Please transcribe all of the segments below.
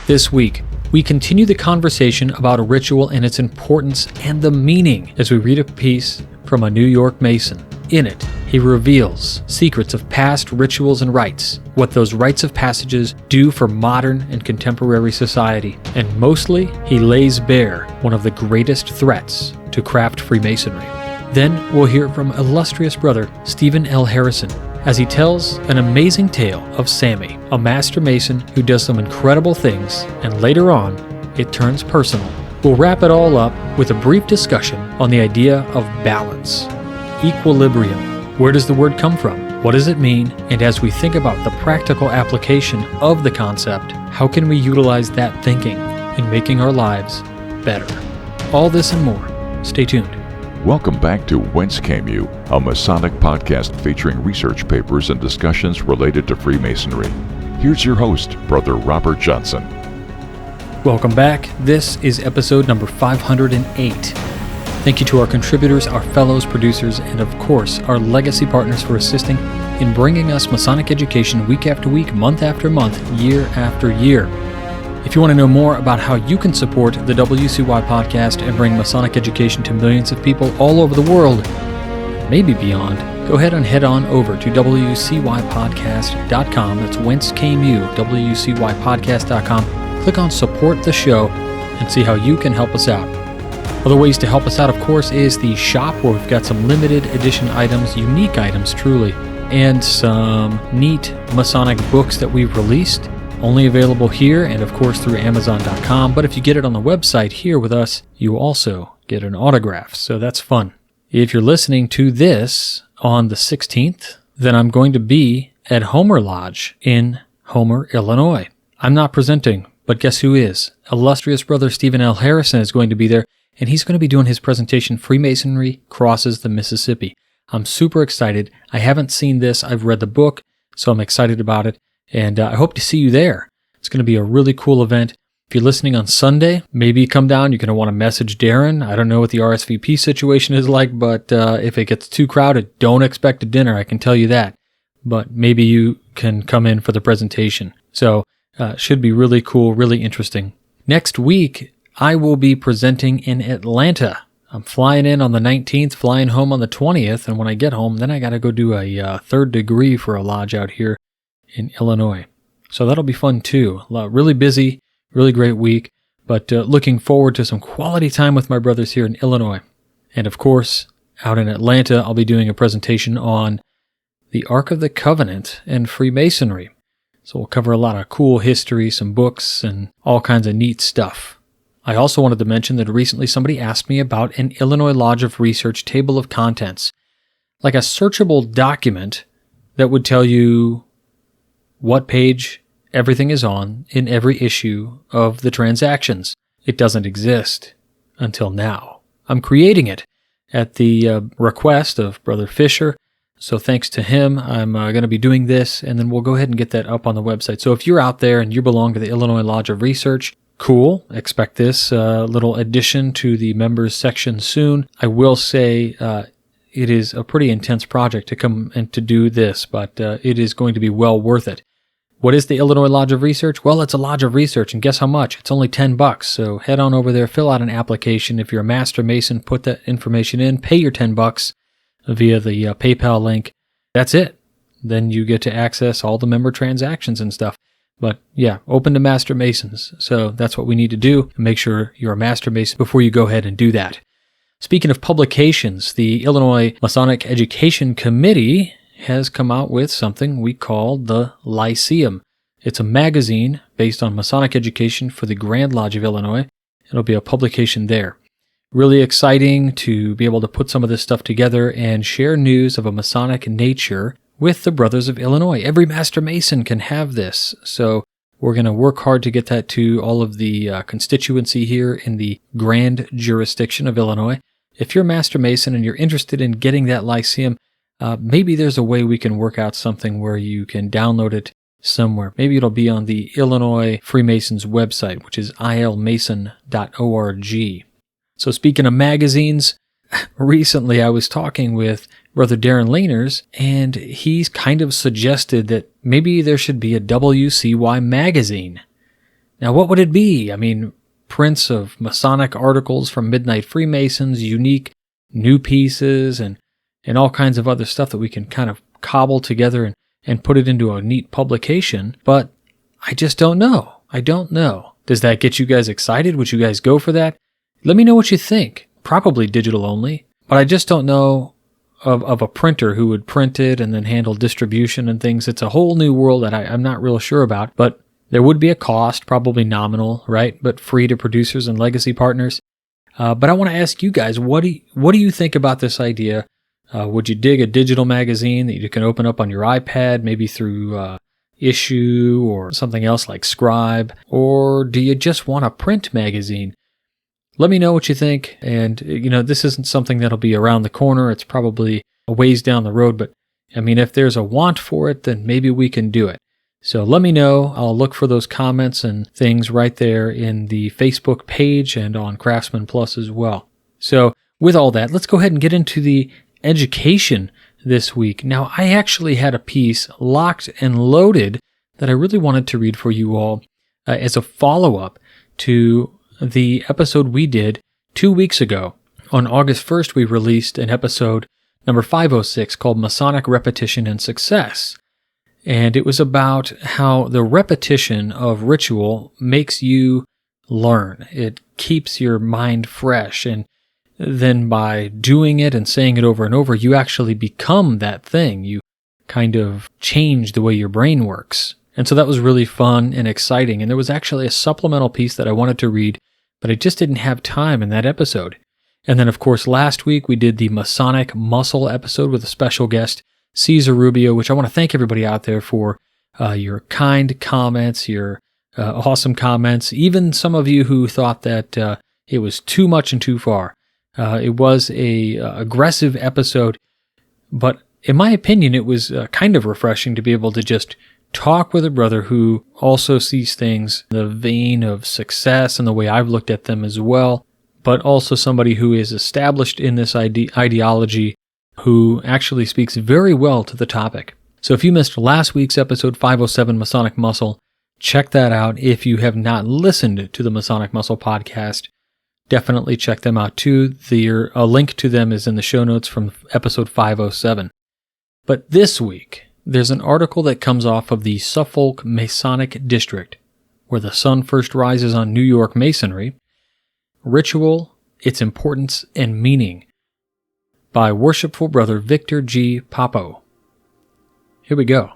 This week, we continue the conversation about a ritual and its importance and the meaning as we read a piece from a New York Mason. In it, he reveals secrets of past rituals and rites, what those rites of passages do for modern and contemporary society, and mostly, he lays bare one of the greatest threats to craft Freemasonry. Then we'll hear from illustrious brother Stephen L. Harrison as he tells an amazing tale of Sammy, a master mason who does some incredible things, and later on, it turns personal. We'll wrap it all up with a brief discussion on the idea of balance, equilibrium. Where does the word come from? What does it mean? And as we think about the practical application of the concept, how can we utilize that thinking in making our lives better? All this and more. Stay tuned. Welcome back to Whence, a Masonic podcast featuring research papers and discussions related to Freemasonry. Here's your host, Brother Robert Johnson. Welcome back. This is episode number 508. Thank you to our contributors, our fellows, producers, and of course, our legacy partners for assisting in bringing us Masonic education week after week, month after month, year after year. If you want to know more about how you can support the WCY podcast and bring Masonic education to millions of people all over the world, maybe beyond, go ahead and head on over to WCYpodcast.com. That's Whence Came You, WCYpodcast.com. Click on Support the Show and see how you can help us out. Other ways to help us out, of course, is the shop where we've got some limited edition items, unique items truly, and some neat Masonic books that we've released. Only available here and of course through Amazon.com, but if you get it on the website here with us, you also get an autograph, so that's fun. If you're listening to this on the 16th, then I'm going to be at Homer Lodge in Homer, Illinois. I'm not presenting, but guess who is? Illustrious brother Stephen L. Harrison is going to be there, and he's going to be doing his presentation, Freemasonry Crosses the Mississippi. I'm super excited. I haven't seen this. I've read the book, so I'm excited about it. And I hope to see you there. It's going to be a really cool event. If you're listening on Sunday, maybe come down. You're going to want to message Darren. I don't know what the RSVP situation is like, but if it gets too crowded, don't expect a dinner. I can tell you that. But maybe you can come in for the presentation. So should be really cool, really interesting. Next week, I will be presenting in Atlanta. I'm flying in on the 19th, flying home on the 20th. And when I get home, then I got to go do a third degree for a lodge out here in Illinois. So that'll be fun too. Really busy, really great week, but looking forward to some quality time with my brothers here in Illinois. And of course, out in Atlanta, I'll be doing a presentation on the Ark of the Covenant and Freemasonry. So we'll cover a lot of cool history, some books, and all kinds of neat stuff. I also wanted to mention that recently somebody asked me about an Illinois Lodge of Research table of contents, like a searchable document that would tell you what page everything is on in every issue of the transactions. It doesn't exist until now. I'm creating it at the request of Brother Fisher, so thanks to him, I'm going to be doing this, and then we'll go ahead and get that up on the website. So if you're out there and you belong to the Illinois Lodge of Research, cool. Expect this little addition to the members section soon. I will say it is a pretty intense project to come and to do this, but it is going to be well worth it. What is the Illinois Lodge of Research? Well, it's a lodge of research, and guess how much? It's only $10. So head on over there, fill out an application. If you're a Master Mason, put that information in, pay your $10 via the PayPal link. That's it. Then you get to access all the member transactions and stuff. But yeah, open to Master Masons. So that's what we need to do. Make sure you're a Master Mason before you go ahead and do that. Speaking of publications, the Illinois Masonic Education Committee has come out with something we call the Lyceum. It's a magazine based on Masonic education for the Grand Lodge of Illinois. It'll be a publication there. Really exciting to be able to put some of this stuff together and share news of a Masonic nature with the Brothers of Illinois. Every Master Mason can have this, so we're going to work hard to get that to all of the constituency here in the Grand jurisdiction of Illinois. If you're a Master Mason and you're interested in getting that Lyceum, maybe there's a way we can work out something where you can download it somewhere. Maybe it'll be on the Illinois Freemasons website, which is ilmason.org. So speaking of magazines, recently I was talking with Brother Darren Lehners, and he's kind of suggested that maybe there should be a WCY magazine. Now, what would it be? I mean, prints of Masonic articles from Midnight Freemasons, unique new pieces, and all kinds of other stuff that we can kind of cobble together and put it into a neat publication. But I just don't know. I don't know. Does that get you guys excited? Would you guys go for that? Let me know what you think. Probably digital only. But I just don't know of a printer who would print it and then handle distribution and things. It's a whole new world that I'm not real sure about. But there would be a cost, probably nominal, right? But free to producers and legacy partners. But I want to ask you guys, what do you think about this idea? Would you dig a digital magazine that you can open up on your iPad, maybe through Issue or something else like Scribe? Or do you just want a print magazine? Let me know what you think. And, this isn't something that'll be around the corner. It's probably a ways down the road. But, I mean, if there's a want for it, then maybe we can do it. So let me know. I'll look for those comments and things right there in the Facebook page and on Craftsman Plus as well. So with all that, let's go ahead and get into the education this week. Now, I actually had a piece locked and loaded that I really wanted to read for you all as a follow-up to the episode we did 2 weeks ago. On August 1st, we released an episode number 506 called Masonic Repetition and Success. And it was about how the repetition of ritual makes you learn. It keeps your mind fresh. And then by doing it and saying it over and over, you actually become that thing. You kind of change the way your brain works. And so that was really fun and exciting. And there was actually a supplemental piece that I wanted to read, but I just didn't have time in that episode. And then, of course, last week we did the Masonic Muscle episode with a special guest, Cesar Rubio, which I want to thank everybody out there for your kind comments, your awesome comments, even some of you who thought that it was too much and too far. It was a aggressive episode, but in my opinion, it was kind of refreshing to be able to just talk with a brother who also sees things in the vein of success and the way I've looked at them as well, but also somebody who is established in this ideology who actually speaks very well to the topic. So if you missed last week's episode 507 Masonic Muscle, check that out. If you have not listened to the Masonic Muscle podcast, definitely check them out too. A link to them is in the show notes from episode 507. But this week, there's an article that comes off of the Suffolk Masonic District, where the sun first rises on New York Masonry, Ritual, Its Importance and Meaning, by Worshipful Brother Victor G. Papo. Here we go.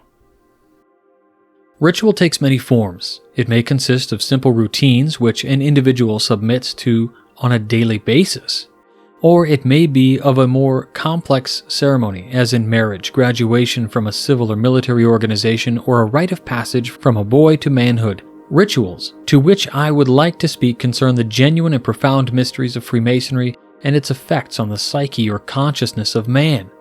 Ritual takes many forms. It may consist of simple routines which an individual submits to on a daily basis, or it may be of a more complex ceremony, as in marriage, graduation from a civil or military organization, or a rite of passage from a boy to manhood. Rituals, to which I would like to speak, concern the genuine and profound mysteries of Freemasonry and its effects on the psyche or consciousness of man.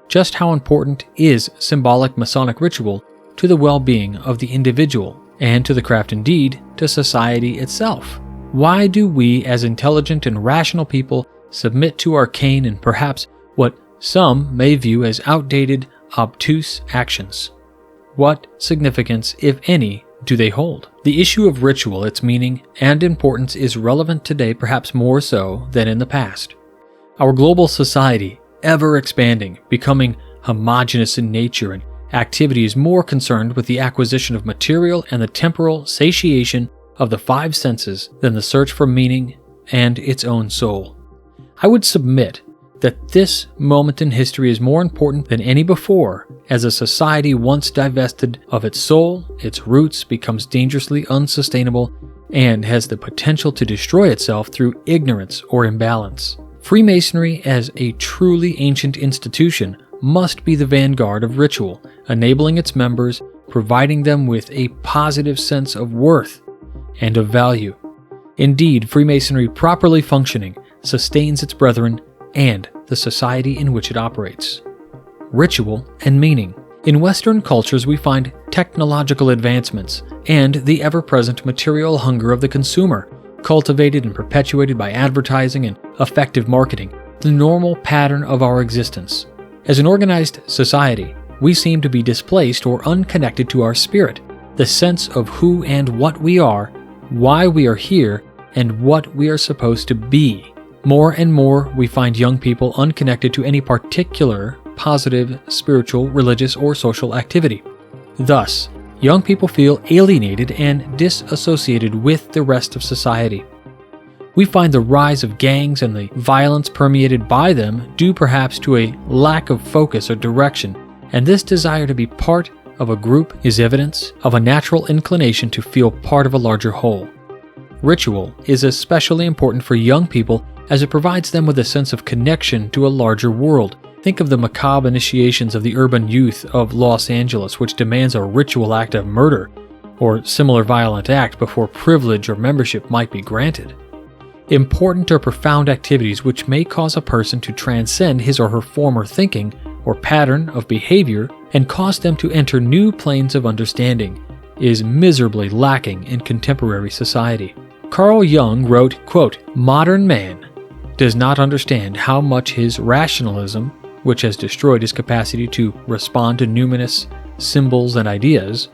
Just how important is symbolic Masonic ritual to the well-being of the individual, and to the craft, indeed, to society itself? Why do we, as intelligent and rational people, submit to arcane and perhaps what some may view as outdated, obtuse actions? What significance, if any, do they hold? The issue of ritual, its meaning and importance, is relevant today perhaps more so than in the past. Our global society, ever expanding, becoming homogeneous in nature, and activity is more concerned with the acquisition of material and the temporal satiation of the five senses than the search for meaning and its own soul. I would submit that this moment in history is more important than any before, as a society once divested of its soul, its roots, becomes dangerously unsustainable and has the potential to destroy itself through ignorance or imbalance. Freemasonry, as a truly ancient institution, must be the vanguard of ritual, enabling its members, providing them with a positive sense of worth and of value. Indeed, Freemasonry properly functioning sustains its brethren and the society in which it operates. Ritual and meaning. In Western cultures, we find technological advancements and the ever-present material hunger of the consumer, cultivated and perpetuated by advertising and effective marketing, the normal pattern of our existence. As an organized society, we seem to be displaced or unconnected to our spirit, the sense of who and what we are, why we are here, and what we are supposed to be. More and more, we find young people unconnected to any particular positive, spiritual, religious, or social activity. Thus, young people feel alienated and disassociated with the rest of society. We find the rise of gangs and the violence permeated by them due perhaps to a lack of focus or direction, and this desire to be part of a group is evidence of a natural inclination to feel part of a larger whole. Ritual is especially important for young people as it provides them with a sense of connection to a larger world. Think of the macabre initiations of the urban youth of Los Angeles, which demands a ritual act of murder or similar violent act before privilege or membership might be granted. Important or profound activities which may cause a person to transcend his or her former thinking or pattern of behavior and cause them to enter new planes of understanding is miserably lacking in contemporary society. Carl Jung wrote, quote, "Modern man does not understand how much his rationalism, which has destroyed his capacity to respond to numinous symbols and ideas,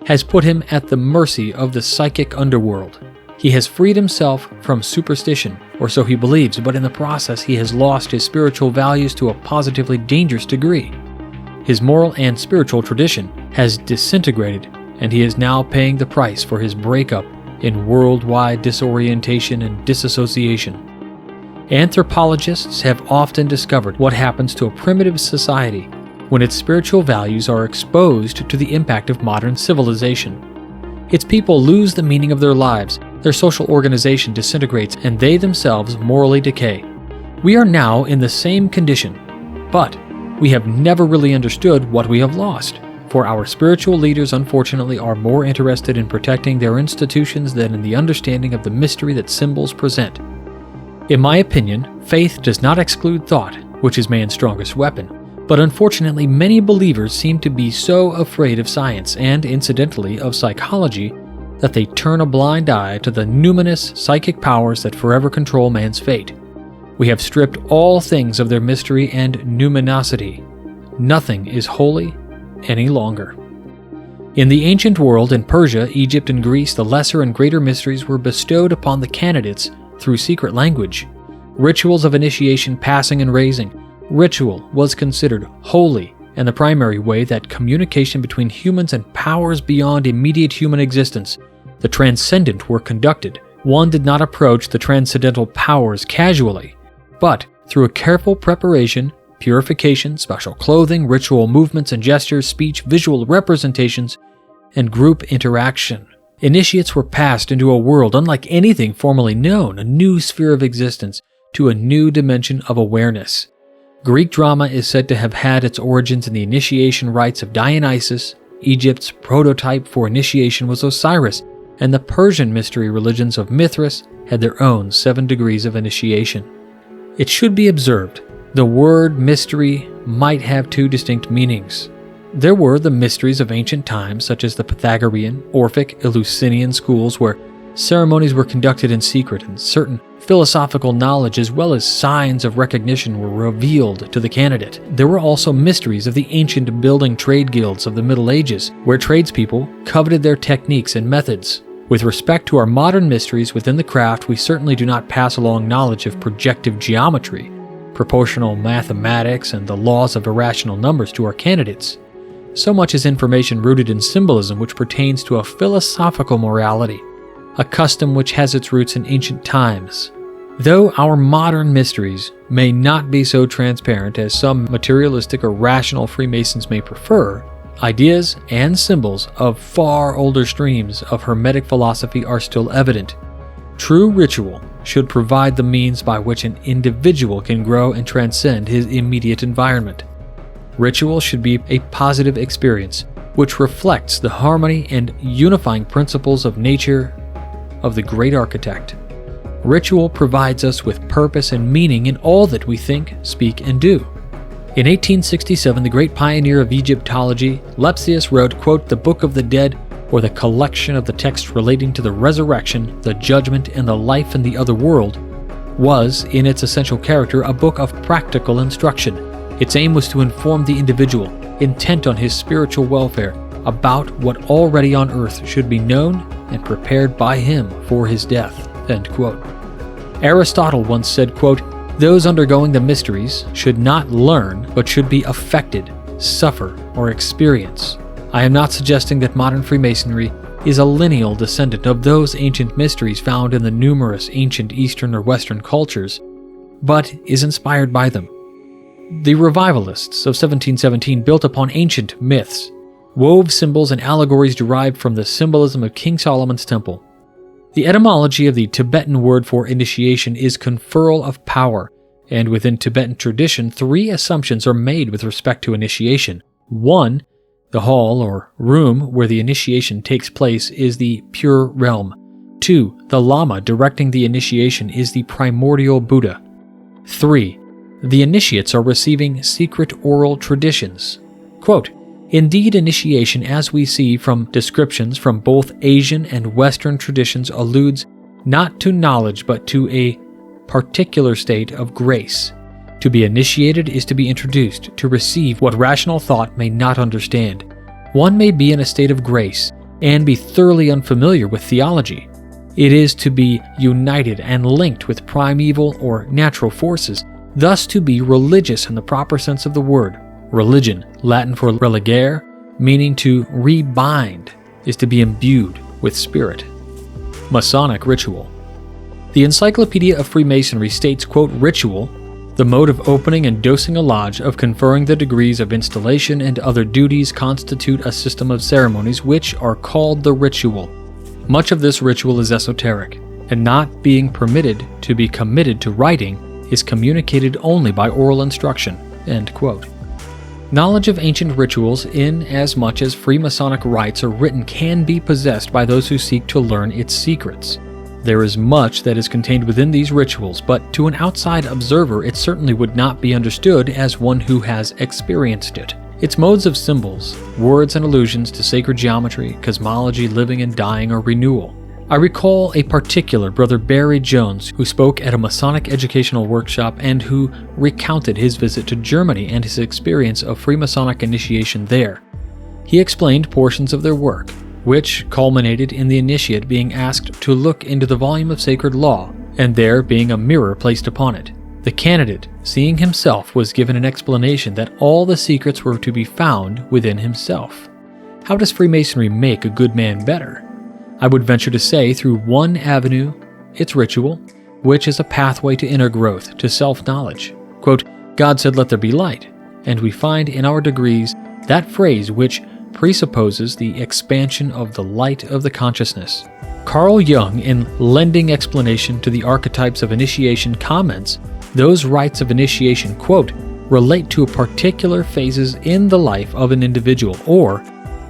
has put him at the mercy of the psychic underworld. He has freed himself from superstition, or so he believes, but in the process he has lost his spiritual values to a positively dangerous degree. His moral and spiritual tradition has disintegrated, and he is now paying the price for his breakup in worldwide disorientation and disassociation." Anthropologists have often discovered what happens to a primitive society when its spiritual values are exposed to the impact of modern civilization. Its people lose the meaning of their lives, their social organization disintegrates, and they themselves morally decay. We are now in the same condition, but we have never really understood what we have lost, for our spiritual leaders unfortunately are more interested in protecting their institutions than in the understanding of the mystery that symbols present. In my opinion, faith does not exclude thought, which is man's strongest weapon, but unfortunately many believers seem to be so afraid of science and, incidentally, of psychology that they turn a blind eye to the numinous psychic powers that forever control man's fate. We have stripped all things of their mystery and numinosity. Nothing is holy any longer. In the ancient world, in Persia, Egypt, and Greece, the lesser and greater mysteries were bestowed upon the candidates through secret language. Rituals of initiation, passing, and raising. Ritual was considered holy and the primary way that communication between humans and powers beyond immediate human existence, the transcendent, were conducted. One did not approach the transcendental powers casually, but through a careful preparation, purification, special clothing, ritual movements and gestures, speech, visual representations, and group interaction. Initiates were passed into a world unlike anything formerly known, a new sphere of existence, to a new dimension of awareness. Greek drama is said to have had its origins in the initiation rites of Dionysus. Egypt's prototype for initiation was Osiris, and the Persian mystery religions of Mithras had their own 7 degrees of initiation. It should be observed, the word mystery might have 2 distinct meanings. There were the mysteries of ancient times, such as the Pythagorean, Orphic, Eleusinian schools, where ceremonies were conducted in secret and certain philosophical knowledge as well as signs of recognition were revealed to the candidate. There were also mysteries of the ancient building trade guilds of the Middle Ages, where tradespeople coveted their techniques and methods. With respect to our modern mysteries within the craft, we certainly do not pass along knowledge of projective geometry, proportional mathematics, and the laws of irrational numbers to our candidates. So much is information rooted in symbolism which pertains to a philosophical morality, a custom which has its roots in ancient times. Though our modern mysteries may not be so transparent as some materialistic or rational Freemasons may prefer, ideas and symbols of far older streams of Hermetic philosophy are still evident. True ritual should provide the means by which an individual can grow and transcend his immediate environment. Ritual should be a positive experience, which reflects the harmony and unifying principles of nature of the great architect. Ritual provides us with purpose and meaning in all that we think, speak, and do. In 1867, the great pioneer of Egyptology, Lepsius, wrote, quote, "The Book of the Dead, or the collection of the texts relating to the resurrection, the judgment, and the life in the other world, was, in its essential character, a book of practical instruction. Its aim was to inform the individual, intent on his spiritual welfare, about what already on earth should be known and prepared by him for his death." End quote. Aristotle once said, quote, "Those undergoing the mysteries should not learn, but should be affected, suffer, or experience." I am not suggesting that modern Freemasonry is a lineal descendant of those ancient mysteries found in the numerous ancient Eastern or Western cultures, but is inspired by them. The revivalists of 1717 built upon ancient myths, wove symbols and allegories derived from the symbolism of King Solomon's temple. The etymology of the Tibetan word for initiation is conferral of power, and within Tibetan tradition, 3 assumptions are made with respect to initiation. 1. The hall or room where the initiation takes place is the pure realm. 2. The Lama directing the initiation is the primordial Buddha. 3. The initiates are receiving secret oral traditions. Quote, "Indeed, initiation, as we see from descriptions from both Asian and Western traditions, alludes not to knowledge but to a particular state of grace. To be initiated is to be introduced, to receive what rational thought may not understand. One may be in a state of grace and be thoroughly unfamiliar with theology. It is to be united and linked with primeval or natural forces, thus to be religious in the proper sense of the word. Religion, Latin for religare, meaning to rebind, is to be imbued with spirit." Masonic ritual. The Encyclopedia of Freemasonry states, quote, "Ritual, the mode of opening and dosing a lodge, of conferring the degrees of installation and other duties, constitute a system of ceremonies which are called the ritual. Much of this ritual is esoteric, and not being permitted to be committed to writing, is communicated only by oral instruction." End quote. Knowledge of ancient rituals, in as much as Freemasonic rites are written, can be possessed by those who seek to learn its secrets. There is much that is contained within these rituals, but to an outside observer it certainly would not be understood as one who has experienced it. Its modes of symbols, words and allusions to sacred geometry, cosmology, living and dying, or renewal. I recall a particular Brother Barry Jones who spoke at a Masonic educational workshop and who recounted his visit to Germany and his experience of Freemasonic initiation there. He explained portions of their work, which culminated in the initiate being asked to look into the volume of sacred law, and there being a mirror placed upon it. The candidate, seeing himself, was given an explanation that all the secrets were to be found within himself. How does Freemasonry make a good man better? I would venture to say through one avenue, its ritual, which is a pathway to inner growth, to self-knowledge. Quote, "God said, 'Let there be light,' and we find in our degrees that phrase which presupposes the expansion of the light of the consciousness." Carl Jung, in lending explanation to the archetypes of initiation, comments, "Those rites of initiation, quote, relate to particular phases in the life of an individual or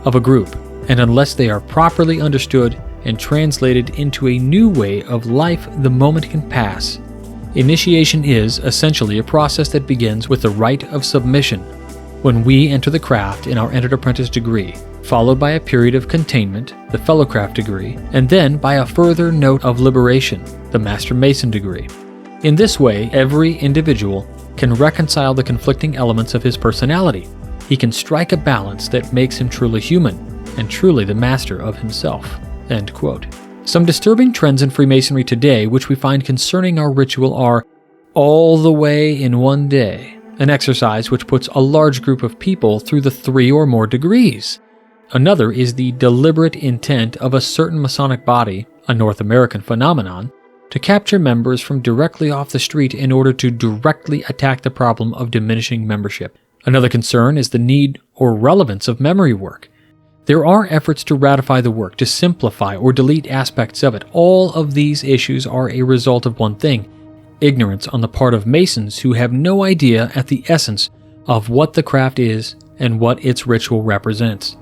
of a group, and unless they are properly understood and translated into a new way of life, the moment can pass. Initiation is, essentially, a process that begins with the rite of submission, when we enter the craft in our entered apprentice degree, followed by a period of containment, the fellowcraft degree, and then by a further note of liberation, the master mason degree. In this way, every individual can reconcile the conflicting elements of his personality. He can strike a balance that makes him truly human, and truly the master of himself." End quote. Some disturbing trends in Freemasonry today which we find concerning our ritual are all the way in one day, an exercise which puts a large group of people through the 3 or more degrees. Another is the deliberate intent of a certain Masonic body, a North American phenomenon, to capture members from directly off the street in order to directly attack the problem of diminishing membership. Another concern is the need or relevance of memory work. There are efforts to ratify the work, to simplify or delete aspects of it. All of these issues are a result of one thing: ignorance on the part of Masons who have no idea at the essence of what the craft is and what its ritual represents.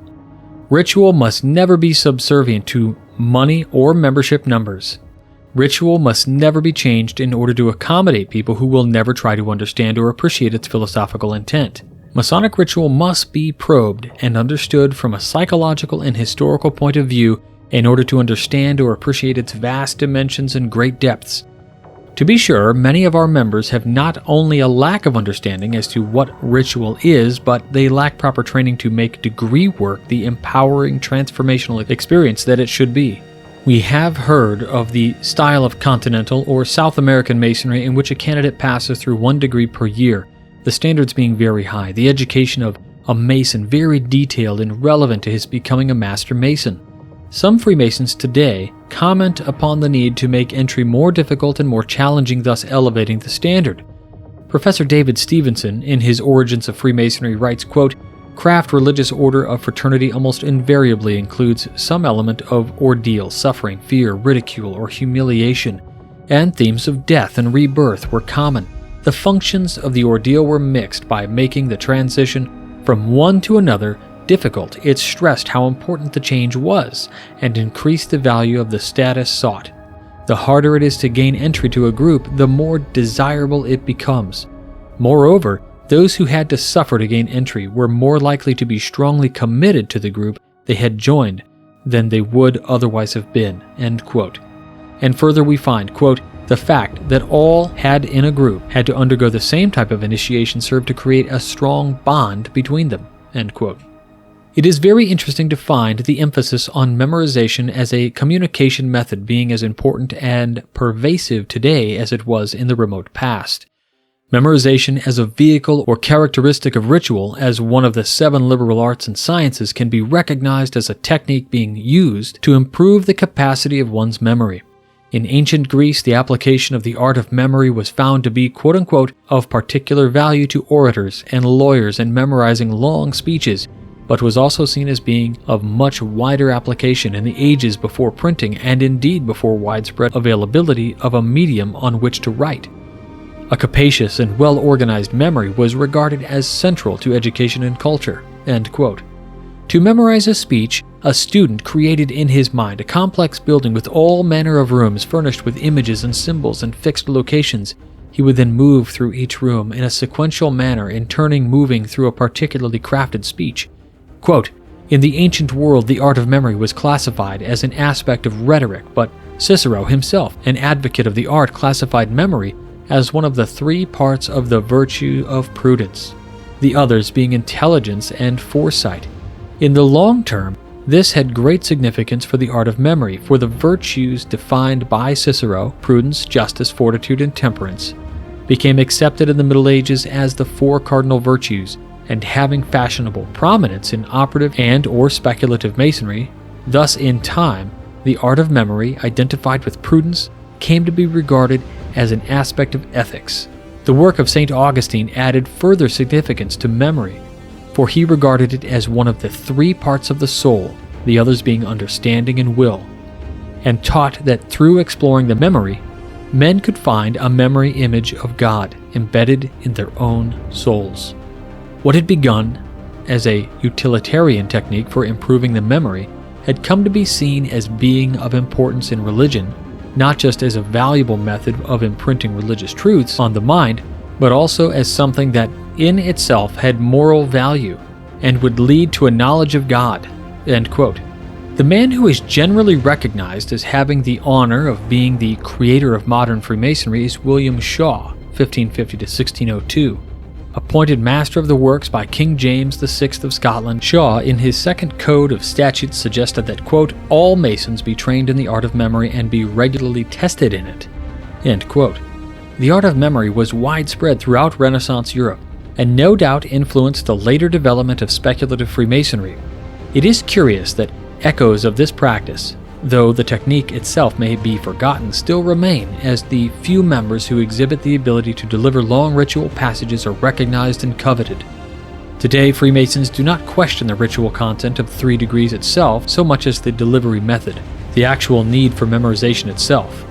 Ritual must never be subservient to money or membership numbers. Ritual must never be changed in order to accommodate people who will never try to understand or appreciate its philosophical intent. Masonic ritual must be probed and understood from a psychological and historical point of view in order to understand or appreciate its vast dimensions and great depths. To be sure, many of our members have not only a lack of understanding as to what ritual is, but they lack proper training to make degree work the empowering transformational experience that it should be. We have heard of the style of continental or South American masonry in which a candidate passes through 1 degree per year, the standards being very high, the education of a mason very detailed and relevant to his becoming a master mason. Some Freemasons today comment upon the need to make entry more difficult and more challenging, thus elevating the standard. Professor David Stevenson, in his Origins of Freemasonry, writes, quote, "Craft religious order of fraternity almost invariably includes some element of ordeal, suffering, fear, ridicule, or humiliation, and themes of death and rebirth were common. The functions of the ordeal were mixed by making the transition from one to another difficult. It stressed how important the change was and increased the value of the status sought. The harder it is to gain entry to a group, the more desirable it becomes. Moreover, those who had to suffer to gain entry were more likely to be strongly committed to the group they had joined than they would otherwise have been." End quote. And further we find, quote, "The fact that all had in a group had to undergo the same type of initiation served to create a strong bond between them." End quote. It is very interesting to find the emphasis on memorization as a communication method being as important and pervasive today as it was in the remote past. Memorization as a vehicle or characteristic of ritual as one of the 7 liberal arts and sciences can be recognized as a technique being used to improve the capacity of one's memory. In ancient Greece, the application of the art of memory was found to be, quote-unquote, of particular value to orators and lawyers in memorizing long speeches, but was also seen as being of much wider application in the ages before printing and indeed before widespread availability of a medium on which to write. A capacious and well-organized memory was regarded as central to education and culture." End quote. To memorize a speech, a student created in his mind a complex building with all manner of rooms furnished with images and symbols and fixed locations. He would then move through each room in a sequential manner, in turning moving through a particularly crafted speech. Quote, "In the ancient world, the art of memory was classified as an aspect of rhetoric, but Cicero himself, an advocate of the art, classified memory as one of the 3 parts of the virtue of prudence, the others being intelligence and foresight. In the long term, this had great significance for the art of memory, for the virtues defined by Cicero, prudence, justice, fortitude, and temperance, became accepted in the Middle Ages as the 4 cardinal virtues, and having fashionable prominence in operative and or speculative masonry, thus in time, the art of memory, identified with prudence, came to be regarded as an aspect of ethics. The work of St. Augustine added further significance to memory, for he regarded it as one of the 3 parts of the soul, the others being understanding and will, and taught that through exploring the memory, men could find a memory image of God embedded in their own souls. What had begun as a utilitarian technique for improving the memory had come to be seen as being of importance in religion, not just as a valuable method of imprinting religious truths on the mind, but also as something that in itself had moral value and would lead to a knowledge of God." End quote. The man who is generally recognized as having the honor of being the creator of modern Freemasonry is William Shaw, 1550 to 1602. Appointed Master of the Works by King James VI of Scotland, Shaw, in his second Code of Statutes, suggested that, quote, "all Masons be trained in the art of memory and be regularly tested in it." End quote. The art of memory was widespread throughout Renaissance Europe, and no doubt influenced the later development of speculative Freemasonry. It is curious that echoes of this practice, though the technique itself may be forgotten, still remain, as the few members who exhibit the ability to deliver long ritual passages are recognized and coveted. Today, Freemasons do not question the ritual content of 3 degrees itself so much as the delivery method, the actual need for memorization itself.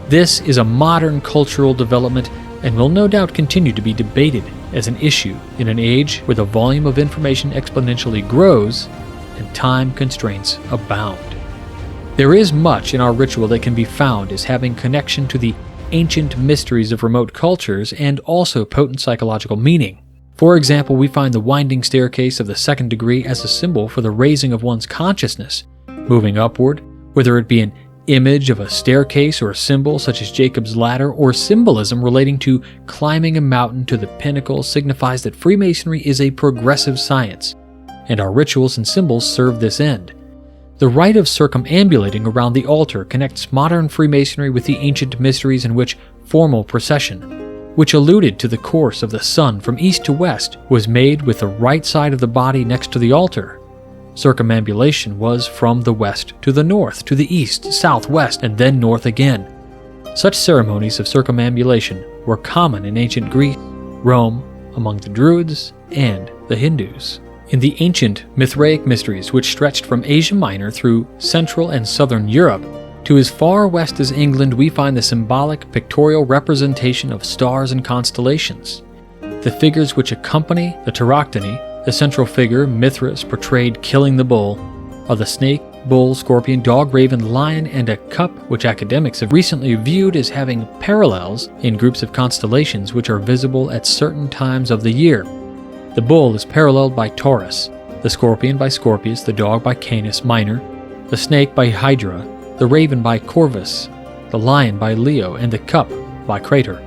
This is a modern cultural development and will no doubt continue to be debated as an issue in an age where the volume of information exponentially grows and time constraints abound. There is much in our ritual that can be found as having connection to the ancient mysteries of remote cultures and also potent psychological meaning. For example, we find the winding staircase of the 2nd degree as a symbol for the raising of one's consciousness, moving upward, whether it be an image of a staircase or a symbol such as Jacob's ladder, or symbolism relating to climbing a mountain to the pinnacle, signifies that Freemasonry is a progressive science, and our rituals and symbols serve this end. The rite of circumambulating around the altar connects modern Freemasonry with the ancient mysteries in which formal procession, which alluded to the course of the sun from east to west, was made with the right side of the body next to the altar. Circumambulation was from the west to the north, to the east, southwest, and then north again. Such ceremonies of circumambulation were common in ancient Greece, Rome, among the Druids, and the Hindus. In the ancient Mithraic mysteries, which stretched from Asia Minor through Central and Southern Europe to as far west as England, we find the symbolic pictorial representation of stars and constellations. The figures which accompany the Tauroctony, the central figure, Mithras, portrayed killing the bull, are the snake, bull, scorpion, dog, raven, lion, and a cup, which academics have recently viewed as having parallels in groups of constellations which are visible at certain times of the year. The bull is paralleled by Taurus, the scorpion by Scorpius, the dog by Canis Minor, the snake by Hydra, the raven by Corvus, the lion by Leo, and the cup by Crater.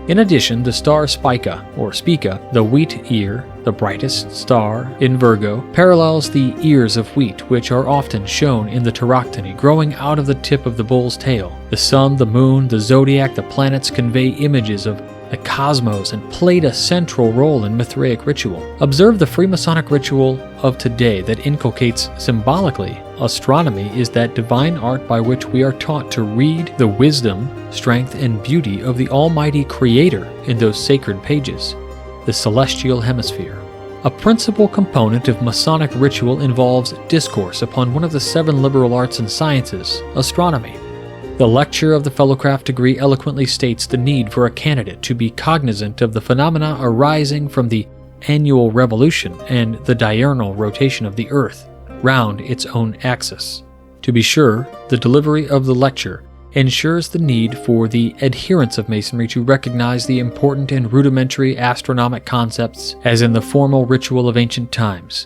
In addition, the star Spica, or Spica, the wheat ear, the brightest star in Virgo, parallels the ears of wheat, which are often shown in the Tauroctony growing out of the tip of the bull's tail. The sun, the moon, the zodiac, the planets convey images of the cosmos and played a central role in Mithraic ritual. Observe the Freemasonic ritual of today that inculcates symbolically astronomy is that divine art by which we are taught to read the wisdom, strength, and beauty of the Almighty Creator in those sacred pages, the celestial hemisphere. A principal component of Masonic ritual involves discourse upon one of the 7 liberal arts and sciences, astronomy. The lecture of the Fellowcraft degree eloquently states the need for a candidate to be cognizant of the phenomena arising from the annual revolution and the diurnal rotation of the Earth round its own axis. To be sure, the delivery of the lecture ensures the need for the adherents of Masonry to recognize the important and rudimentary astronomic concepts as in the formal ritual of ancient times.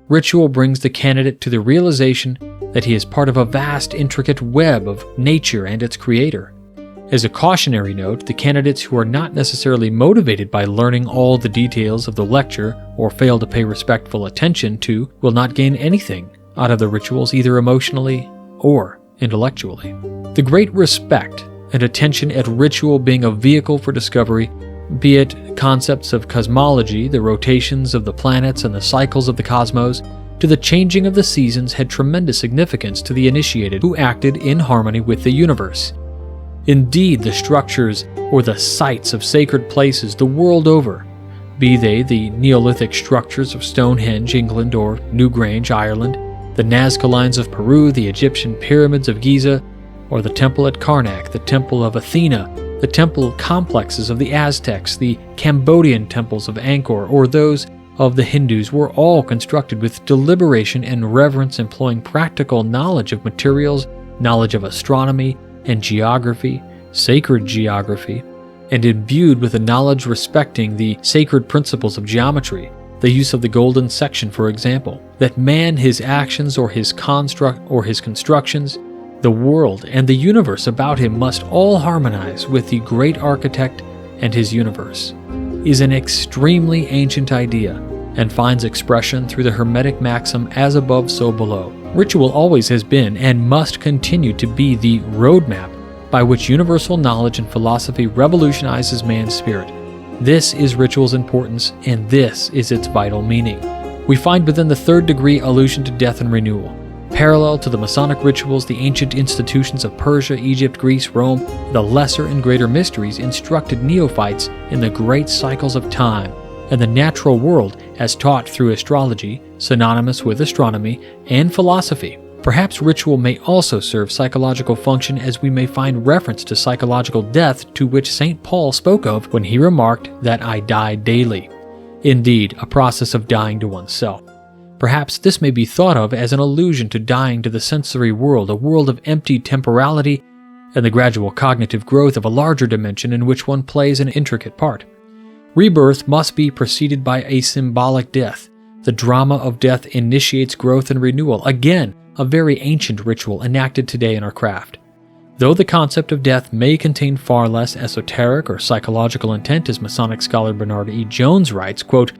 Ritual brings the candidate to the realization that he is part of a vast, intricate web of nature and its creator. As a cautionary note, the candidates who are not necessarily motivated by learning all the details of the lecture or fail to pay respectful attention to will not gain anything out of the rituals either emotionally or intellectually. The great respect and attention at ritual being a vehicle for discovery, be it concepts of cosmology, the rotations of the planets and the cycles of the cosmos, to the changing of the seasons, had tremendous significance to the initiated who acted in harmony with the universe. Indeed, the structures or the sites of sacred places the world over, be they the Neolithic structures of Stonehenge, England, or Newgrange, Ireland, the Nazca Lines of Peru, the Egyptian pyramids of Giza, or the temple at Karnak, the temple of Athena, the temple complexes of the Aztecs, the Cambodian temples of Angkor, or those of the Hindus, were all constructed with deliberation and reverence, employing practical knowledge of materials, knowledge of astronomy and geography, sacred geography, and imbued with a knowledge respecting the sacred principles of geometry, the use of the golden section, for example, that man, his actions, or his construct or his constructions, the world and the universe about him must all harmonize with the great architect and his universe, is an extremely ancient idea and finds expression through the Hermetic maxim as above so below. Ritual always has been and must continue to be the roadmap by which universal knowledge and philosophy revolutionizes man's spirit. This is ritual's importance, and this is its vital meaning. We find within the 3rd degree allusion to death and renewal. Parallel to the Masonic rituals, the ancient institutions of Persia, Egypt, Greece, Rome, the lesser and greater mysteries instructed neophytes in the great cycles of time and the natural world as taught through astrology, synonymous with astronomy, and philosophy. Perhaps ritual may also serve psychological function, as we may find reference to psychological death, to which St. Paul spoke of when he remarked that I die daily. Indeed, a process of dying to oneself. Perhaps this may be thought of as an allusion to dying to the sensory world, a world of empty temporality, and the gradual cognitive growth of a larger dimension in which one plays an intricate part. Rebirth must be preceded by a symbolic death. The drama of death initiates growth and renewal, again, a very ancient ritual enacted today in our craft. Though the concept of death may contain far less esoteric or psychological intent, as Masonic scholar Bernard E. Jones writes, quote,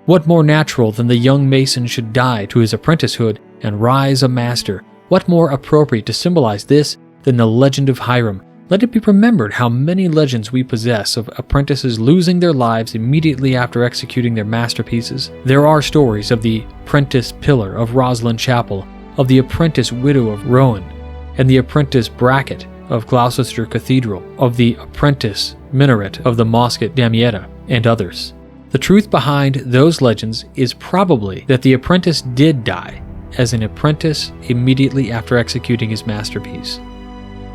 "What more natural than the young Mason should die to his apprenticehood and rise a master, What more appropriate to symbolize this than the legend of Hiram? Let it be remembered how many legends we possess of apprentices losing their lives immediately after executing their masterpieces. There are stories of the apprentice pillar of Roslyn Chapel, of the apprentice widow of Rowan, and the apprentice bracket of Gloucester Cathedral, of the apprentice minaret of the Mosque at Damietta, and others. The truth behind those legends is probably that the apprentice did die as an apprentice immediately after executing his masterpiece.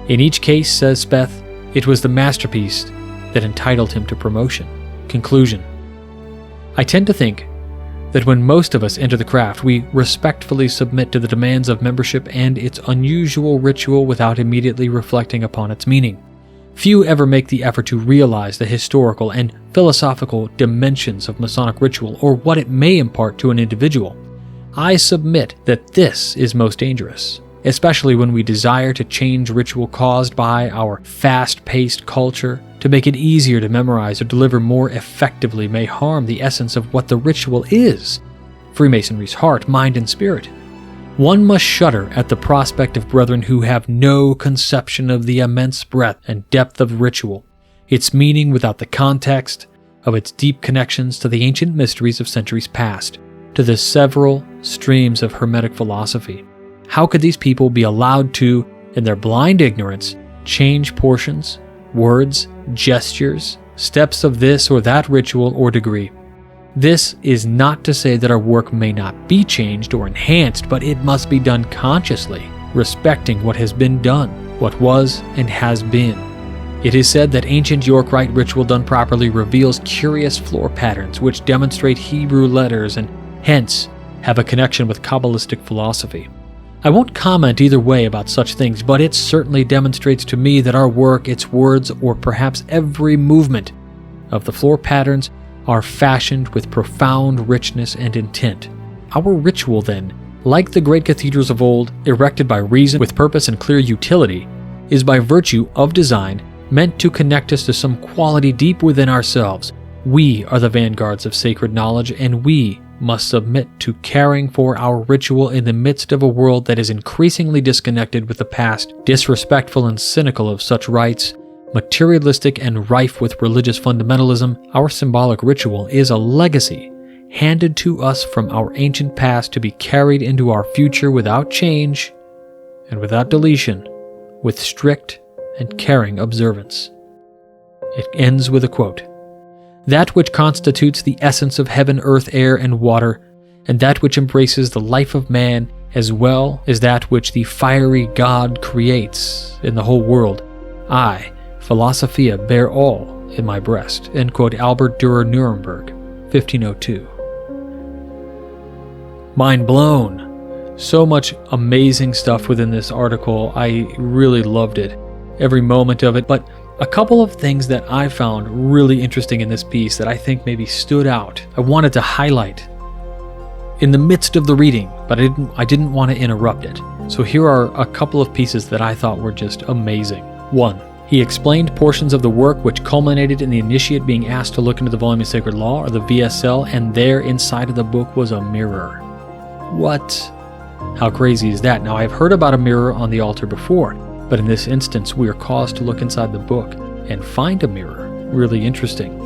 In each case, says Speth, it was the masterpiece that entitled him to promotion. Conclusion. I tend to think that when most of us enter the craft, we respectfully submit to the demands of membership and its unusual ritual without immediately reflecting upon its meaning. Few ever make the effort to realize the historical and philosophical dimensions of Masonic ritual or what it may impart to an individual. I submit that this is most dangerous, especially when we desire to change ritual caused by our fast-paced culture. To make it easier to memorize or deliver more effectively may harm the essence of what the ritual is, Freemasonry's heart, mind, and spirit. One must shudder at the prospect of brethren who have no conception of the immense breadth and depth of ritual, its meaning without the context of its deep connections to the ancient mysteries of centuries past, to the several streams of Hermetic philosophy. How could these people be allowed to, in their blind ignorance, change portions, words, gestures, steps of this or that ritual or degree? This is not to say that our work may not be changed or enhanced, but it must be done consciously, respecting what has been done, what was and has been. It is said that ancient York Rite ritual done properly reveals curious floor patterns which demonstrate Hebrew letters and hence have a connection with Kabbalistic philosophy. I won't comment either way about such things, but it certainly demonstrates to me that our work, its words, or perhaps every movement of the floor patterns are fashioned with profound richness and intent. Our ritual, then, like the great cathedrals of old, erected by reason with purpose and clear utility, is by virtue of design meant to connect us to some quality deep within ourselves. We are the vanguards of sacred knowledge, and we must submit to caring for our ritual in the midst of a world that is increasingly disconnected with the past, disrespectful and cynical of such rites, materialistic and rife with religious fundamentalism. Our symbolic ritual is a legacy handed to us from our ancient past to be carried into our future without change and without deletion, with strict and caring observance. It ends with a quote. That which constitutes the essence of heaven, earth, air, and water, and that which embraces the life of man, as well as that which the fiery God creates in the whole world, I, Philosophia, bear all in my breast. End quote. Albert Dürer, Nuremberg, 1502. Mind blown. So much amazing stuff within this article. I really loved it, every moment of it, but a couple of things that I found really interesting in this piece that I think maybe stood out, I wanted to highlight in the midst of the reading, but I didn't want to interrupt it. So here are a couple of pieces that I thought were just amazing. 1. He explained portions of the work which culminated in the initiate being asked to look into the volume of Sacred Law, or the VSL, and there inside of the book was a mirror. What? How crazy is that? Now, I've heard about a mirror on the altar before, but in this instance, we are caused to look inside the book and find a mirror. Really interesting.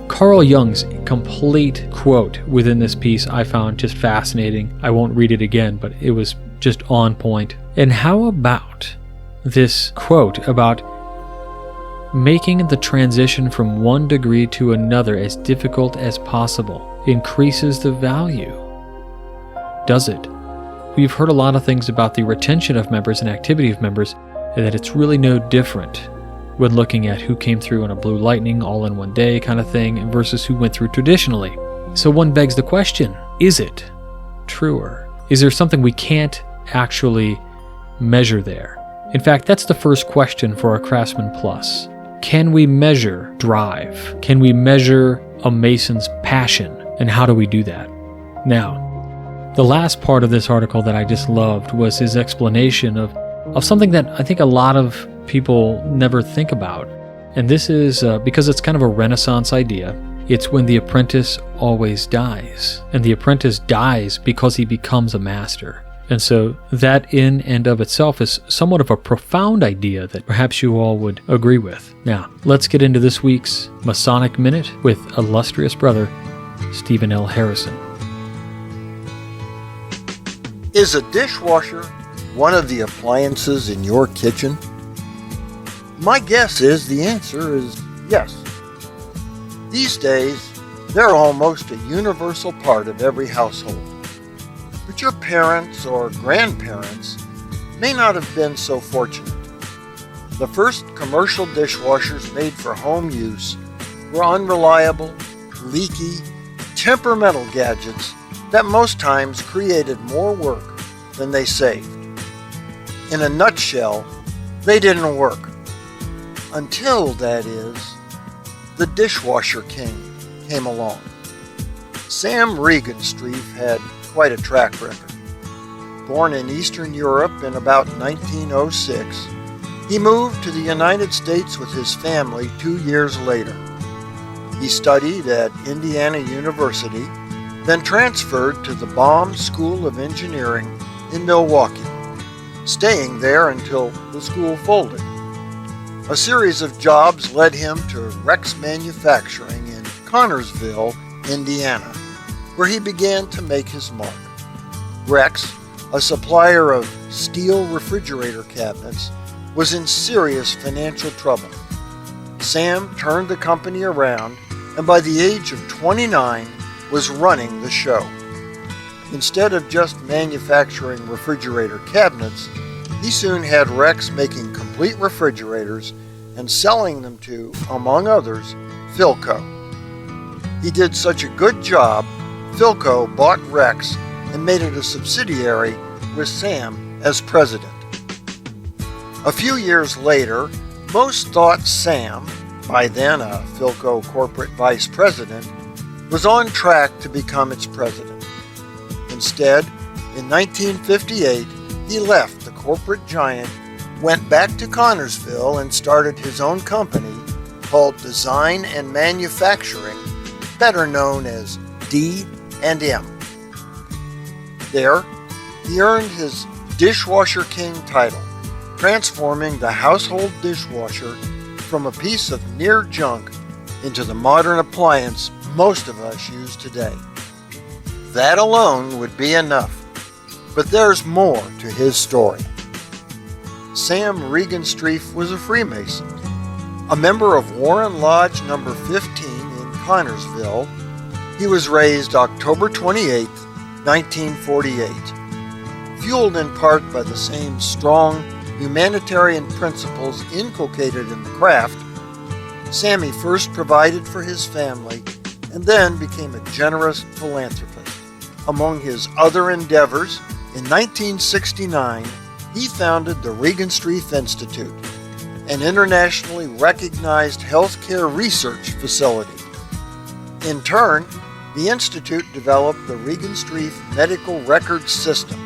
Carl Jung's complete quote within this piece I found just fascinating. I won't read it again, but it was just on point. And how about this quote about making the transition from one degree to another as difficult as possible increases the value? Does it? We've heard a lot of things about the retention of members and activity of members, and that it's really no different when looking at who came through on a blue lightning all in one day kind of thing versus who went through traditionally. So one begs the question, is it truer? Is there something we can't actually measure there? In fact, that's the first question for our Craftsman Plus. Can we measure drive? Can we measure a Mason's passion? And how do we do that? Now, the last part of this article that I just loved was his explanation of something that I think a lot of people never think about. And this is because it's kind of a Renaissance idea. It's when the apprentice always dies. And the apprentice dies because he becomes a master. And so that in and of itself is somewhat of a profound idea that perhaps you all would agree with. Now, let's get into this week's Masonic Minute with illustrious brother Stephen L. Harrison. Is a dishwasher one of the appliances in your kitchen? My guess is the answer is yes. These days, they're almost a universal part of every household. But your parents or grandparents may not have been so fortunate. The first commercial dishwashers made for home use were unreliable, leaky, temperamental gadgets that most times created more work than they saved. In a nutshell, they didn't work. Until, that is, the dishwasher king came along. Sam Regenstrief had quite a track record. Born in Eastern Europe in about 1906, he moved to the United States with his family 2 years later. He studied at Indiana University, then transferred to the Baum School of Engineering in Milwaukee, staying there until the school folded. A series of jobs led him to Rex Manufacturing in Connorsville, Indiana, where he began to make his mark. Rex, a supplier of steel refrigerator cabinets, was in serious financial trouble. Sam turned the company around and by the age of 29 was running the show. Instead of just manufacturing refrigerator cabinets, he soon had Rex making complete refrigerators and selling them to, among others, Philco. He did such a good job, Philco bought Rex and made it a subsidiary with Sam as president. A few years later, most thought Sam, by then a Philco corporate vice president, was on track to become its president. Instead, in 1958, he left the corporate giant, went back to Connorsville and started his own company called Design and Manufacturing, better known as D&M. There, he earned his Dishwasher King title, transforming the household dishwasher from a piece of near junk into the modern appliance most of us use today. That alone would be enough, but there's more to his story. Sam Regenstrief was a Freemason, a member of Warren Lodge number 15 in Connorsville. He was raised October 28, 1948. Fueled in part by the same strong humanitarian principles inculcated in the craft, Sammy first provided for his family and then became a generous philanthropist. Among his other endeavors, in 1969, he founded the Regenstrief Institute, an internationally recognized healthcare research facility. In turn, the Institute developed the Regenstrief Medical Record System,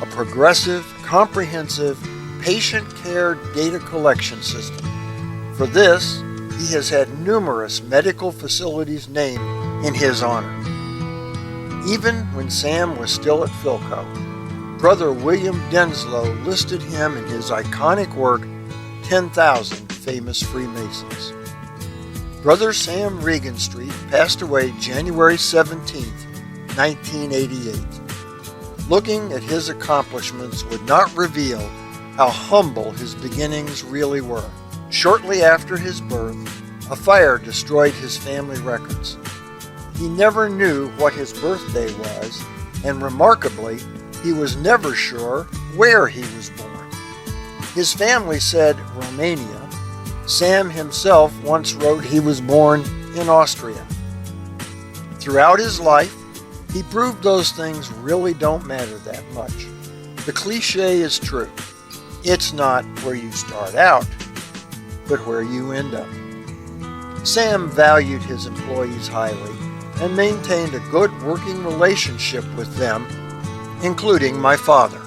a progressive, comprehensive patient care data collection system. For this, he has had numerous medical facilities named in his honor. Even when Sam was still at Philco, Brother William Denslow listed him in his iconic work, 10,000 Famous Freemasons. Brother Sam Regenstrief passed away January 17, 1988. Looking at his accomplishments would not reveal how humble his beginnings really were. Shortly after his birth, a fire destroyed his family records. He never knew what his birthday was, and remarkably, he was never sure where he was born. His family said Romania. Sam himself once wrote he was born in Austria. Throughout his life, he proved those things really don't matter that much. The cliche is true. It's not where you start out, but where you end up. Sam valued his employees highly and maintained a good working relationship with them, including my father.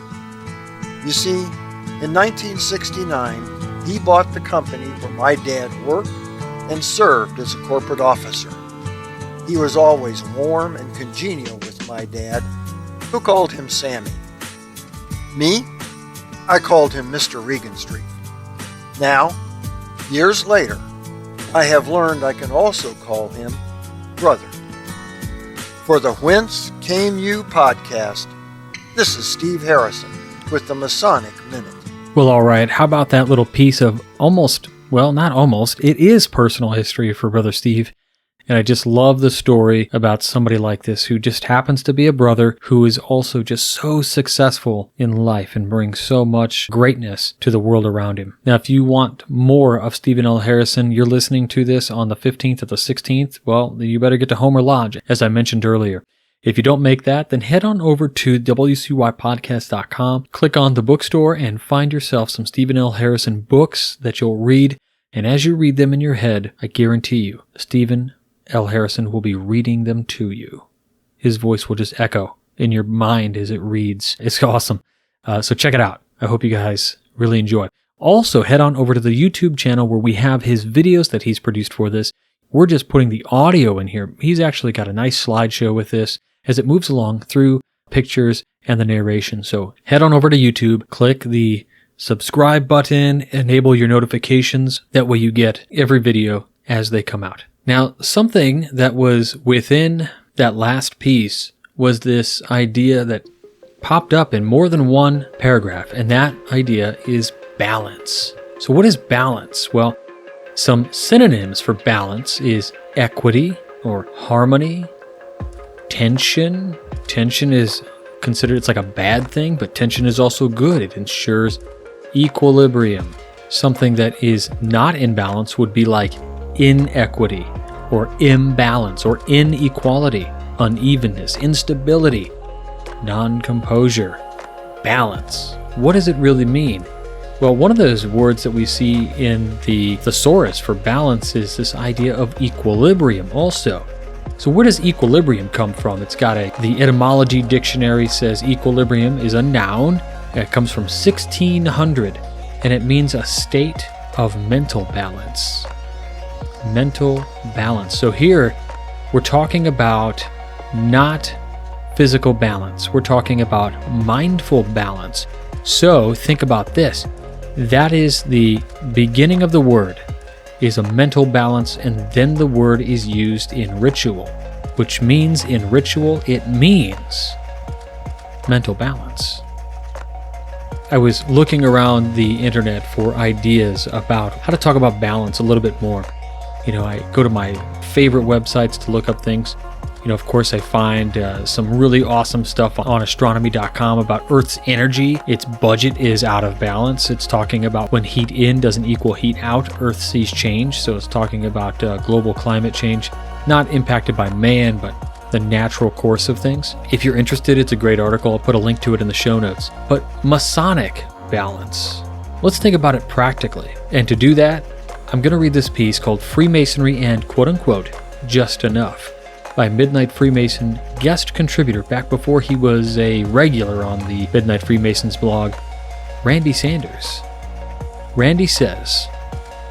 You see, in 1969, he bought the company where my dad worked and served as a corporate officer. He was always warm and congenial with my dad, who called him Sammy. Me, I called him Mr. Regan Street. Now, years later, I have learned I can also call him Brother. For the Whence Came You podcast, this is Steve Harrison with the Masonic Minute. Well, all right. How about that little piece of not almost, it is personal history for Brother Steve. And I just love the story about somebody like this who just happens to be a brother who is also just so successful in life and brings so much greatness to the world around him. Now, if you want more of Stephen L. Harrison, you're listening to this on the 15th or the 16th, well, you better get to Homer Lodge, as I mentioned earlier. If you don't make that, then head on over to wcypodcast.com, click on the bookstore, and find yourself some Stephen L. Harrison books that you'll read. And as you read them in your head, I guarantee you, Stephen L. Harrison will be reading them to you. His voice will just echo in your mind as it reads. It's awesome. So check it out. I hope you guys really enjoy. Also, head on over to the YouTube channel where we have his videos that he's produced for this. We're just putting the audio in here. He's actually got a nice slideshow with this as it moves along through pictures and the narration. So head on over to YouTube, click the subscribe button, enable your notifications. That way you get every video as they come out. Now, something that was within that last piece was this idea that popped up in more than one paragraph, and that idea is balance. So what is balance? Well, some synonyms for balance is equity or harmony, tension. Tension is considered, it's like a bad thing, but tension is also good. It ensures equilibrium. Something that is not in balance would be like inequity or imbalance or inequality, unevenness, instability, non-composure, balance. What does it really mean? Well, one of those words that we see in the thesaurus for balance is this idea of equilibrium also. So where does equilibrium come from? The etymology dictionary says equilibrium is a noun. It comes from 1600, and it means a state of mental balance. Mental balance. So here we're talking about not physical balance. We're talking about mindful balance. So think about this. That is the beginning of the word, is a mental balance, and then the word is used in ritual, which means in ritual it means mental balance. I was looking around the internet for ideas about how to talk about balance a little bit more. I go to my favorite websites to look up things. Of course, I find some really awesome stuff on astronomy.com about Earth's energy. Its budget is out of balance. It's talking about when heat in doesn't equal heat out, Earth sees change. So it's talking about global climate change, not impacted by man, but the natural course of things. If you're interested, it's a great article. I'll put a link to it in the show notes. But Masonic balance. Let's think about it practically. And to do that, I'm going to read this piece called Freemasonry and quote-unquote Just Enough by Midnight Freemason guest contributor back before he was a regular on the Midnight Freemasons blog, Randy Sanders. Randy says,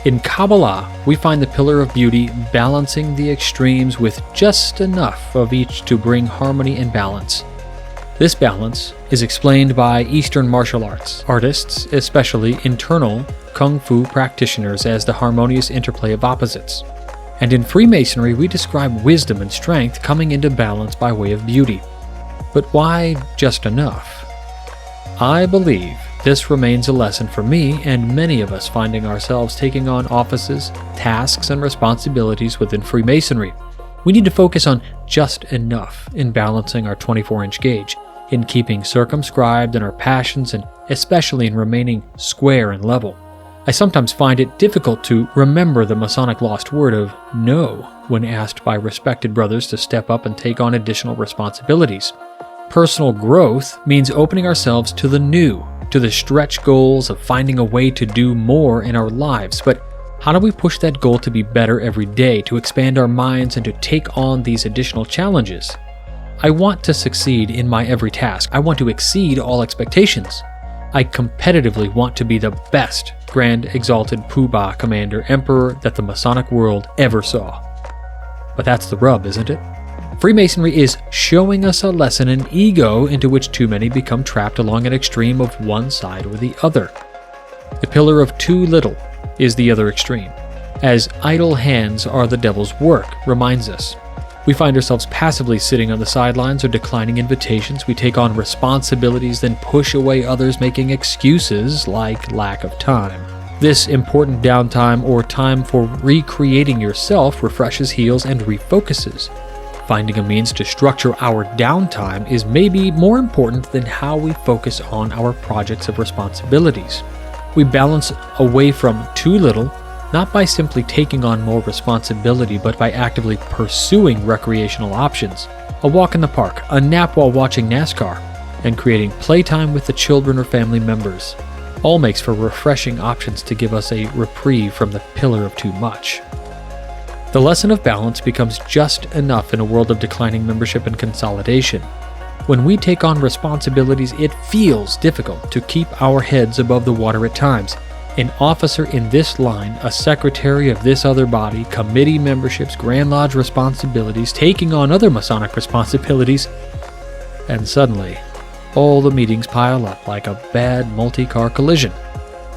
"In Kabbalah, we find the pillar of beauty balancing the extremes with just enough of each to bring harmony and balance. This balance is explained by Eastern martial arts artists, especially internal Kung Fu practitioners, as the harmonious interplay of opposites. And in Freemasonry, we describe wisdom and strength coming into balance by way of beauty. But why just enough? I believe this remains a lesson for me and many of us finding ourselves taking on offices, tasks, and responsibilities within Freemasonry. We need to focus on just enough in balancing our 24-inch gauge, in keeping circumscribed in our passions, and especially in remaining square and level. I sometimes find it difficult to remember the Masonic lost word of no when asked by respected brothers to step up and take on additional responsibilities. Personal growth means opening ourselves to the new, to the stretch goals of finding a way to do more in our lives. But how do we push that goal to be better every day, to expand our minds and to take on these additional challenges? I want to succeed in my every task. I want to exceed all expectations. I competitively want to be the best Grand Exalted Poobah Commander Emperor that the Masonic world ever saw. But that's the rub, isn't it? Freemasonry is showing us a lesson in ego into which too many become trapped along an extreme of one side or the other. The pillar of too little is the other extreme, as idle hands are the devil's work reminds us. We find ourselves passively sitting on the sidelines or declining invitations. We take on responsibilities, then push away others, making excuses like lack of time. This important downtime or time for recreating yourself refreshes, heals, and refocuses. Finding a means to structure our downtime is maybe more important than how we focus on our projects of responsibilities. We balance away from too little, not by simply taking on more responsibility, but by actively pursuing recreational options. A walk in the park, a nap while watching NASCAR, and creating playtime with the children or family members. All makes for refreshing options to give us a reprieve from the pillar of too much. The lesson of balance becomes just enough in a world of declining membership and consolidation. When we take on responsibilities, it feels difficult to keep our heads above the water at times. An officer in this line, a secretary of this other body, committee memberships, Grand Lodge responsibilities, taking on other Masonic responsibilities, and suddenly, all the meetings pile up like a bad multi-car collision.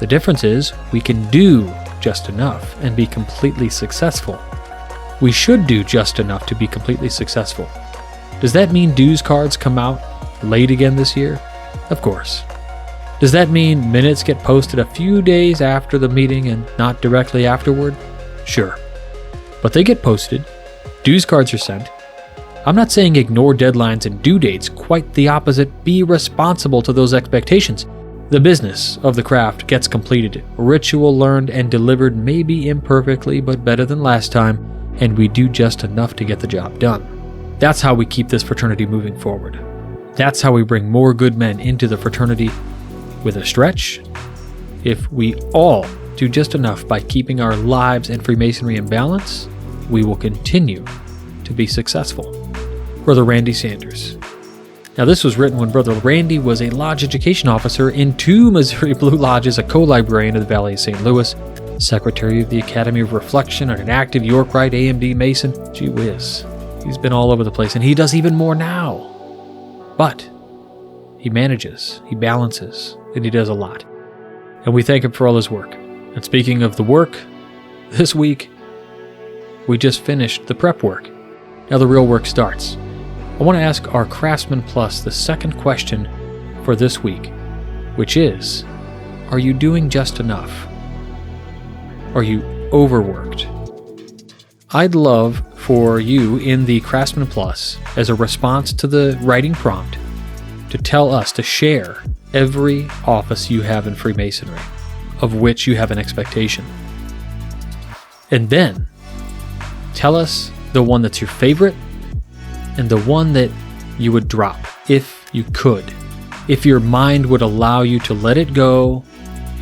The difference is, we can do just enough and be completely successful. We should do just enough to be completely successful. Does that mean dues cards come out late again this year? Of course. Does that mean minutes get posted a few days after the meeting and not directly afterward? Sure. But they get posted. Dues cards are sent. I'm not saying ignore deadlines and due dates, quite the opposite. Be responsible to those expectations. The business of the craft gets completed. Ritual learned and delivered, maybe imperfectly, but better than last time, and we do just enough to get the job done. That's how we keep this fraternity moving forward. That's how we bring more good men into the fraternity. With a stretch, if we all do just enough by keeping our lives and Freemasonry in balance, we will continue to be successful. Brother Randy Sanders. Now, this was written when Brother Randy was a lodge education officer in 2 Missouri Blue Lodges, a co-librarian of the Valley of St. Louis, secretary of the Academy of Reflection, and an active York Rite AMD Mason. Gee whiz. He's been all over the place, and he does even more now. But he manages, he balances, and he does a lot. And we thank him for all his work. And speaking of the work, this week, we just finished the prep work. Now the real work starts. I want to ask our Craftsman Plus the second question for this week, which is, are you doing just enough? Are you overworked? I'd love for you in the Craftsman Plus, as a response to the writing prompt, to tell us, to share every office you have in Freemasonry, of which you have an expectation. And then, tell us the one that's your favorite, and the one that you would drop, if you could. If your mind would allow you to let it go,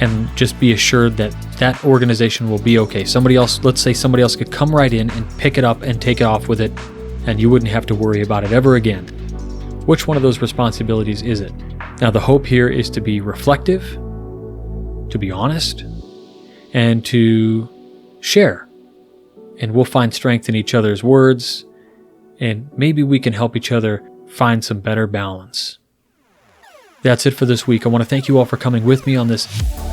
and just be assured that that organization will be okay. Somebody else, let's say somebody else could come right in and pick it up and take it off with it, and you wouldn't have to worry about it ever again. Which one of those responsibilities is it? Now, the hope here is to be reflective, to be honest, and to share. And we'll find strength in each other's words, and maybe we can help each other find some better balance. That's it for this week. I want to thank you all for coming with me on this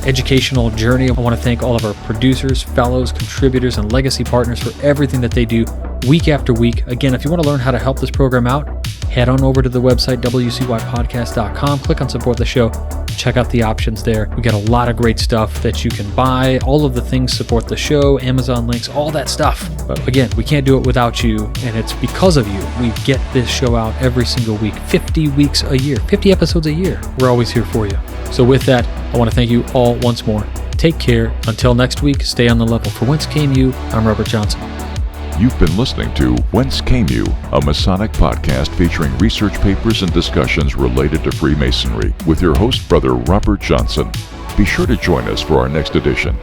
educational journey. I want to thank all of our producers, fellows, contributors, and legacy partners for everything that they do week after week. Again, if you want to learn how to help this program out, head on over to the website, wcypodcast.com. Click on Support the Show. Check out the options there. We got a lot of great stuff that you can buy. All of the things support the show, Amazon links, all that stuff. But again, we can't do it without you, and it's because of you we get this show out every single week, 50 weeks a year, 50 episodes a year. We're always here for you. So with that, I want to thank you all once more. Take care. Until next week, stay on the level. For Whence Came You, I'm Robert Johnson. You've been listening to Whence Came You, a Masonic podcast featuring research papers and discussions related to Freemasonry with your host, Brother Robert Johnson. Be sure to join us for our next edition.